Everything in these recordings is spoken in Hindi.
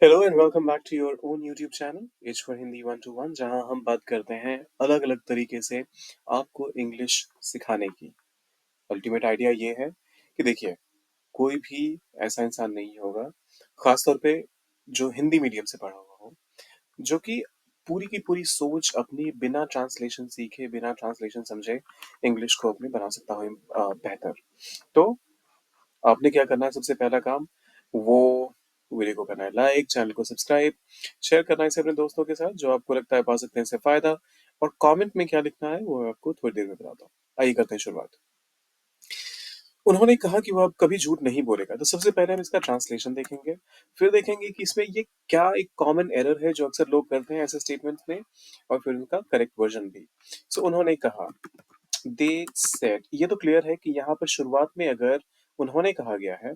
Hello and welcome back to your own YouTube channel H for Hindi 121 जहां हम बात करते हैं अलग अलग तरीके से आपको इंग्लिश सिखाने की। अल्टीमेट आइडिया ये है कि देखिए, कोई भी ऐसा इंसान नहीं होगा, खासतौर पे जो हिंदी मीडियम से पढ़ा हुआ हो, जो कि पूरी की पूरी सोच अपनी बिना ट्रांसलेशन सीखे बिना ट्रांसलेशन समझे इंग्लिश को अपनी बना सकता हो बेहतर। तो आपने क्या करना है, सबसे पहला काम वो वीडियो को करना है लाइक, चैनल को सब्सक्राइब, शेयर करना है इसे अपने दोस्तों के साथ जो आपको लगता है पा सकते हैं इससे फायदा। और कमेंट में क्या लिखना है वो आपको थोड़ी देर में बताता हूँ। आइए करते हैं शुरुआत। उन्होंने कहा कि वो अब कभी झूठ नहीं बोलेगा। तो सबसे पहले हम इसका ट्रांसलेशन देखेंगे, फिर देखेंगे कि इसमें ये क्या एक कॉमन एरर है जो अक्सर लोग करते हैं ऐसे स्टेटमेंट्स में, और फिर उनका करेक्ट वर्जन भी। सो उन्होंने कहा, दे सेड। ये तो क्लियर है कि यहाँ पर शुरुआत में अगर उन्होंने कहा गया है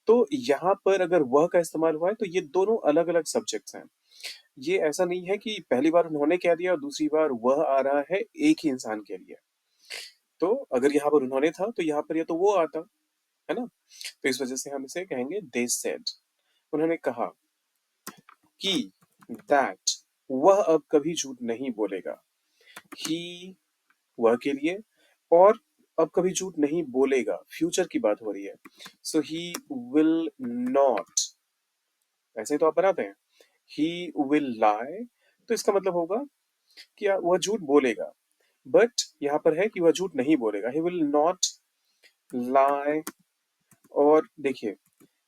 तो यहाँ पर अगर वह का इस्तेमाल हुआ है तो ये दोनों अलग अलग सब्जेक्ट्स हैं। ये ऐसा नहीं है कि पहली बार उन्होंने कह दिया और दूसरी बार वह आ रहा है एक ही इंसान के लिए। तो अगर यहाँ पर उन्होंने था तो यहाँ पर ये तो वो आता है ना। तो इस वजह से हम इसे कहेंगे दे सेड। उन्होंने कहा कि दैट, वह अब कभी झूठ नहीं बोलेगा। ही, वह के लिए, और अब कभी झूठ नहीं बोलेगा, फ्यूचर की बात हो रही है। सो ही विल नॉट, ऐसे तो आप बनाते हैं, ही विल लाई। तो इसका मतलब होगा कि वह झूठ बोलेगा, बट यहाँ पर है कि वह झूठ नहीं बोलेगा, ही विल नॉट लाई। और देखिए,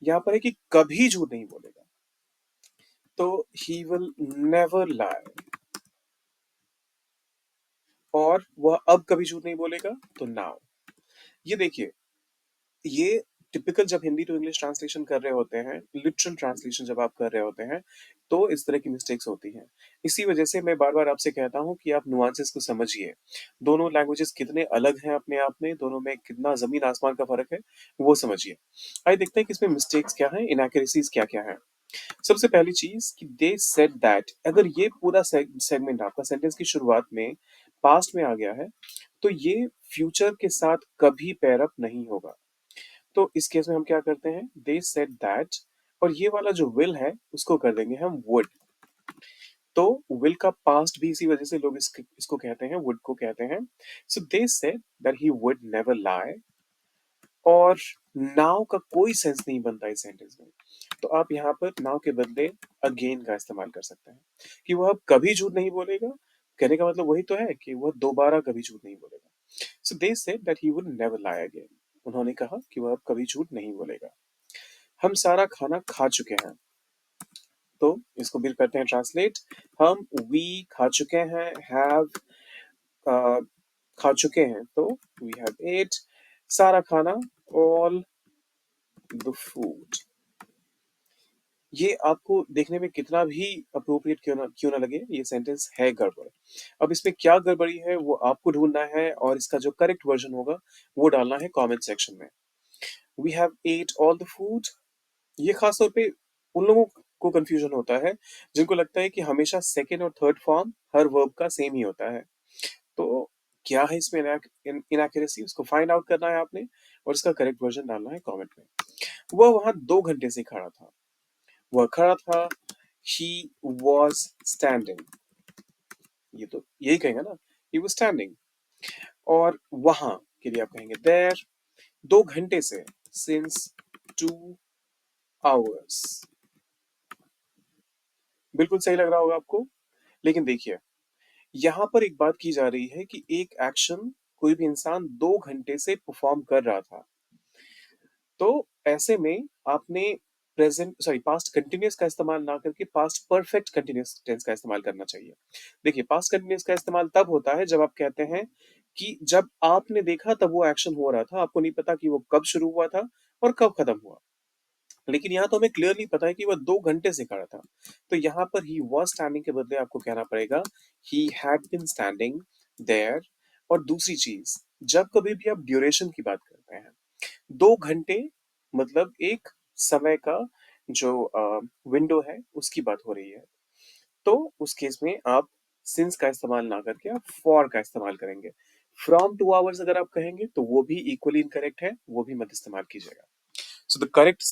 यहाँ पर है कि कभी झूठ नहीं बोलेगा, तो ही विल नेवर लाई। और वह अब कभी झूठ नहीं बोलेगा, तो नाउ। ये देखिए, ये टिपिकल जब हिंदी टू इंग्लिश ट्रांसलेशन कर रहे होते हैं, लिटरल ट्रांसलेशन जब आप कर रहे होते हैं, तो इस तरह की मिस्टेक्स होती हैं। इसी वजह से मैं बार बार आपसे कहता हूं कि आप नुआंसेस को समझिए। दोनों लैंग्वेजेस कितने अलग हैं अपने आप में, दोनों में कितना जमीन आसमान का फर्क है, वो समझिए। आइए देखते हैं कि इसमें मिस्टेक्स क्या है, इनएक्यूरेसीज क्या क्या है। सबसे पहली चीज कि दे सेड दैट, अगर ये पूरा सेगमेंट आपका सेंटेंस की शुरुआत में पास्ट में आ गया है तो ये फ्यूचर के साथ कभी पेयर अप नहीं होगा। तो इस केस में हम क्या करते हैं, दे सेड दैट, और ये वाला जो विल है उसको कर देंगे हम वुड। तो विल का पास्ट भी इसी वजह से लोग इसको कहते हैं, वुड को कहते हैं। So they said that he would never lie. और नाउ का कोई सेंस नहीं बनता इस सेंटेंस में, तो आप यहाँ पर नाउ के बदले अगेन का इस्तेमाल कर सकते हैं कि वह अब कभी झूठ नहीं बोलेगा। कहने का मतलब वही तो है कि वह दोबारा कभी झूठ नहीं बोलेगा। So they said that he would never lie again. उन्होंने कहा कि वह अब कभी झूठ नहीं बोलेगा। हम सारा खाना खा चुके हैं। तो इसको भी करते हैं ट्रांसलेट। हम वी खा चुके हैं, हैव खा चुके हैं, तो वी हैव एट सारा खाना, ऑल द फूड। ये आपको देखने में कितना भी अप्रोप्रिएट क्यों ना लगे, ये सेंटेंस है गड़बड़। अब इसमें क्या गड़बड़ी है वो आपको ढूंढना है, और इसका जो करेक्ट वर्जन होगा वो डालना है कमेंट सेक्शन में। We have ate all the food, ये खास तौर पे उन लोगों को कंफ्यूजन होता है जिनको लगता है कि हमेशा सेकेंड और थर्ड फॉर्म हर वर्ब का सेम ही होता है। तो क्या है इसमें इनएक्यूरेसी, उसको फाइंड आउट करना है आपने, और इसका करेक्ट वर्जन डालना है कमेंट में। वह वहां 2 घंटे से खड़ा था। वह खड़ा था, he was standing। ये तो यही कहेंगे ना, he was standing। और वहां के लिए आप कहेंगे there। 2 घंटे से, since 2 hours। बिल्कुल सही लग रहा होगा आपको। लेकिन देखिए, यहां पर एक बात की जा रही है कि एक एक्शन कोई भी इंसान 2 घंटे से परफॉर्म कर रहा था। तो ऐसे में आपने पास्ट कंटिन्यूअस का इस्तेमाल ना करके पास्ट परफेक्ट कंटिन्यूअस टेंस का इस्तेमाल करना चाहिए। देखिए, पास्ट कंटिन्यूअस का इस्तेमाल तब होता है जब आप कहते हैं कि जब आपने देखा तब वो एक्शन हो रहा था, आपको नहीं पता कि वो कब शुरू हुआ था और कब खत्म हुआ। लेकिन यहाँ तो हमें क्लियरली पता है कि वह 2 घंटे से खड़ा था। तो यहाँ पर ही वॉज स्टैंडिंग के बदले आपको कहना पड़ेगा he had been standing there. और दूसरी चीज, जब कभी भी आप ड्यूरेशन की बात करते हैं, 2 घंटे मतलब एक समय का जो विंडो है उसकी बात हो रही है। तो उस केस में आप सिंस का इस्तेमाल ना करके आप फॉर का इस्तेमाल करेंगे। फ्रॉम 2 आवर्स अगर आप कहेंगे तो वो भी इक्वली इनकरेक्ट है, वो भी मत इस्तेमाल कीजिएगा। So the correct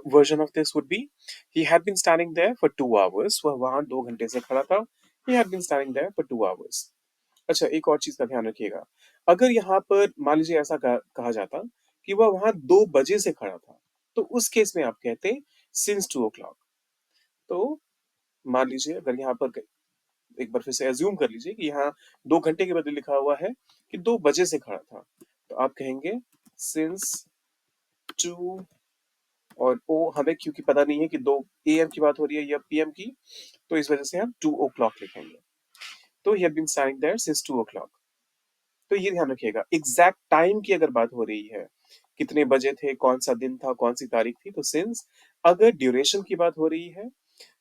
version of this would be he had been standing there for 2 hours. वह वहां 2 घंटे से खड़ा था. He had been standing there for 2 hours. अच्छा, एक और चीज का ध्यान रखिएगा. अगर यहाँ पर मान लीजिए ऐसा कहा जाता कि वह वहां 2 बजे से खड़ा था, तो उस केस में आप कहते since 2 o'clock. तो मान लीजिए अगर यहाँ पर एक बार फिर से एज्यूम कर लीजिए कि यहाँ 2 घंटे के बदले लिखा हुआ है कि 2 बजे से खड़ा था, तो आप कहेंगे सिंस 2. और ओ हमें क्योंकि पता नहीं है कि 2 AM की बात हो रही है या PM की, तो इस वजह से हम 2 o'clock लिखेंगे. तो he had been standing there since 2 o'clock. तो ये ध्यान रखिएगा, एग्जैक्ट टाइम की अगर बात हो रही है, कितने बजे थे, कौन सा दिन था, कौन सी तारीख थी, तो सिंस. अगर ड्यूरेशन की बात हो रही है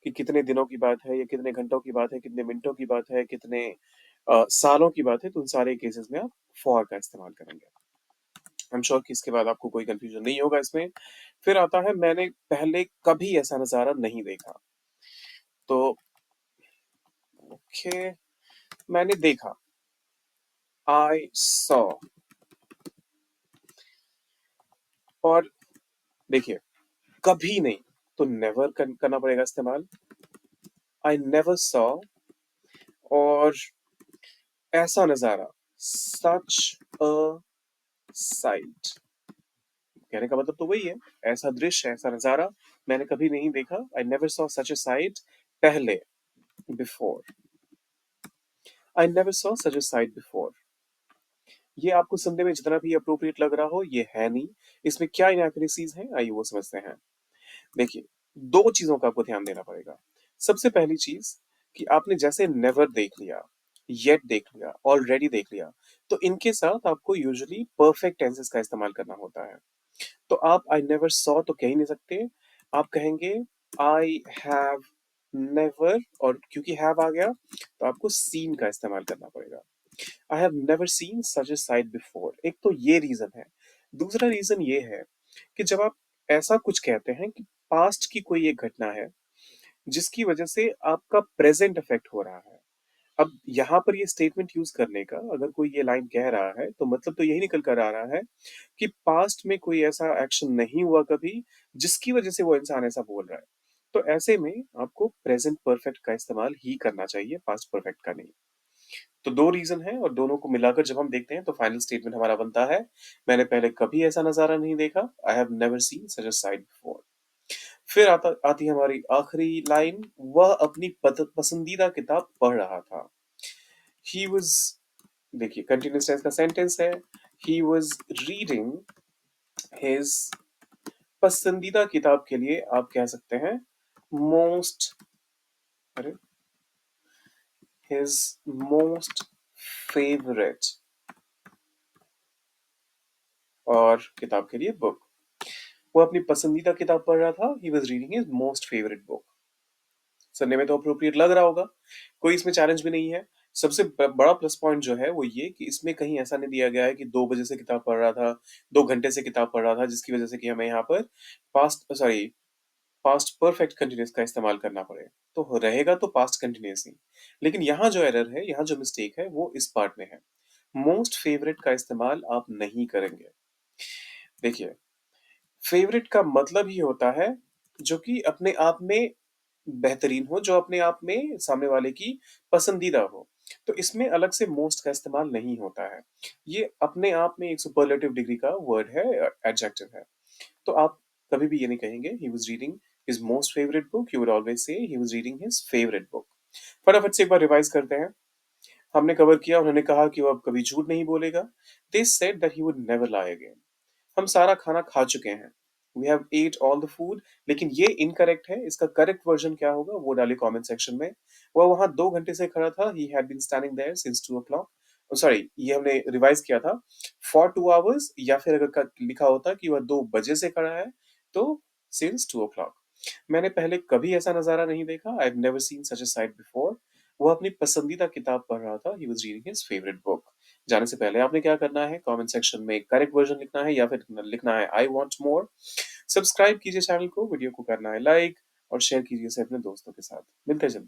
कि कितने दिनों की बात है या कितने घंटों की बात है, कितने मिनटों की बात है, कितने सालों की बात है, तो उन सारे केसेस में आप फॉर का इस्तेमाल करेंगे. आई एम श्योर कि इसके बाद आपको कोई कंफ्यूजन नहीं होगा इसमें. फिर आता है मैंने पहले कभी ऐसा नजारा नहीं देखा. तो ओके, मैंने देखा, आई सॉ. और देखिए, कभी नहीं, तो नेवर करना पड़ेगा इस्तेमाल. आई नेवर सॉ. और ऐसा नजारा, सच अ साइट. कहने का मतलब तो वही है, ऐसा दृश्य, ऐसा नजारा मैंने कभी नहीं देखा. I never saw such a sight. पहले, before. I never saw such a sight before. ये आपको सुनने में जितना भी अप्रोप्रिएट लग रहा हो, ये है नहीं. इसमें क्या इनएक्यूरेसीज हैं, आइए वो समझते हैं. देखिए, दो चीजों का आपको ध्यान देना पड़ेगा. सबसे पहली चीज कि आपने जैसे नेवर देख लिया, येट देख लिया, ऑलरेडी देख लिया, तो इनके साथ आपको यूजुअली परफेक्ट टेंसेस का इस्तेमाल करना होता है. तो आप आई नेवर सॉ तो कह ही नहीं सकते. आप कहेंगे आई हैव नेवर, और क्योंकि हैव आ गया तो आपको सीन का इस्तेमाल करना पड़ेगा. I have never seen such a sight before. एक तो ये रीजन है. दूसरा रीजन ये है कि जब आप ऐसा कुछ कहते हैं कि पास्ट की कोई एक घटना है जिसकी वजह से आपका प्रेजेंट इफेक्ट हो रहा है. अब यहाँ पर ये स्टेटमेंट यूज करने का, अगर कोई ये लाइन कह रहा है तो मतलब तो यही निकल कर आ रहा है कि पास्ट में कोई ऐसा एक्शन नहीं हुआ कभी जिसकी वजह से वो इंसान ऐसा बोल रहा है. तो ऐसे में आपको प्रेजेंट परफेक्ट का इस्तेमाल ही करना चाहिए, पास्ट परफेक्ट का नहीं. तो दो रीजन है और दोनों को मिलाकर जब हम देखते हैं तो फाइनल स्टेटमेंट हमारा बनता है मैंने पहले कभी ऐसा नजारा नहीं देखा. I have never seen such a sight before. फिर आती है हमारी आखिरी लाइन. वह अपनी पसंदीदा किताब पढ़ रहा था. He was. देखिए, कंटिन्यूस टेंस का सेंटेंस है. He was reading his. पसंदीदा किताब के लिए आप कह सकते हैं मोस्ट. अरे, हिज मोस्ट फेवरेट. और किताब के लिए बुक. वो अपनी पसंदीदा किताब पढ़ रहा था. He was reading his most favourite book. सुनने में तो अप्रोप्रिएट लग रहा होगा, कोई इसमें चैलेंज भी नहीं है. सबसे बड़ा प्लस पॉइंट जो है वो ये कि इसमें कहीं ऐसा नहीं दिया गया है कि 2 बजे से किताब पढ़ रहा था, 2 घंटे से किताब पढ़ रहा था, जिसकी वजह से कि हमें यहाँ पर पास्ट परफेक्ट कंटिन्यूस का इस्तेमाल करना पड़े. तो रहेगा तो पास्ट कंटिन्यूस ही. लेकिन यहाँ जो एरर है, यहाँ जो मिस्टेक है, वो इस पार्ट में है. मोस्ट फेवरेट का इस्तेमाल आप नहीं करेंगे. देखिए, फेवरेट का मतलब ही होता है जो कि अपने आप में बेहतरीन हो, जो अपने आप में सामने वाले की पसंदीदा हो. तो इसमें अलग से मोस्ट का इस्तेमाल नहीं होता है. ये अपने आप में एक सुपरलेटिव डिग्री का वर्ड है, एडजेक्टिव है. तो आप कभी भी ये नहीं कहेंगे he was reading his most favourite book. You would always say he was reading his favourite book. फटाफट से एक बार रिवाइज करते हैं. हमने कवर किया, उन्होंने कहा कि वो अब कभी झूठ नहीं बोलेगा. They said that he would never lie again. हम सारा खाना खा चुके हैं. We have ate all the food. लेकिन ये इनकरेक्ट है. इसका करेक्ट वर्जन क्या होगा वो डालिए कमेंट सेक्शन में. वह वहां 2 घंटे से खड़ा था. He had been standing there since 2 o'clock. Sorry, ये हमने रिवाइज किया था फॉर 2 hours. या फिर अगर लिखा होता कि वह 2 बजे से खड़ा है, तो सिंस 2 o'clock. मैंने पहले कभी ऐसा नजारा नहीं देखा. I have never seen such a sight before. वो अपनी पसंदीदा किताब पढ़ रहा था. He was reading his favourite book. जाने से पहले आपने क्या करना है, कमेंट सेक्शन में करेक्ट वर्जन लिखना है या फिर लिखना है आई वांट मोर. सब्सक्राइब कीजिए चैनल को, वीडियो को करना है लाइक और शेयर कीजिए इसे अपने दोस्तों के साथ. मिलते हैं जल्दी.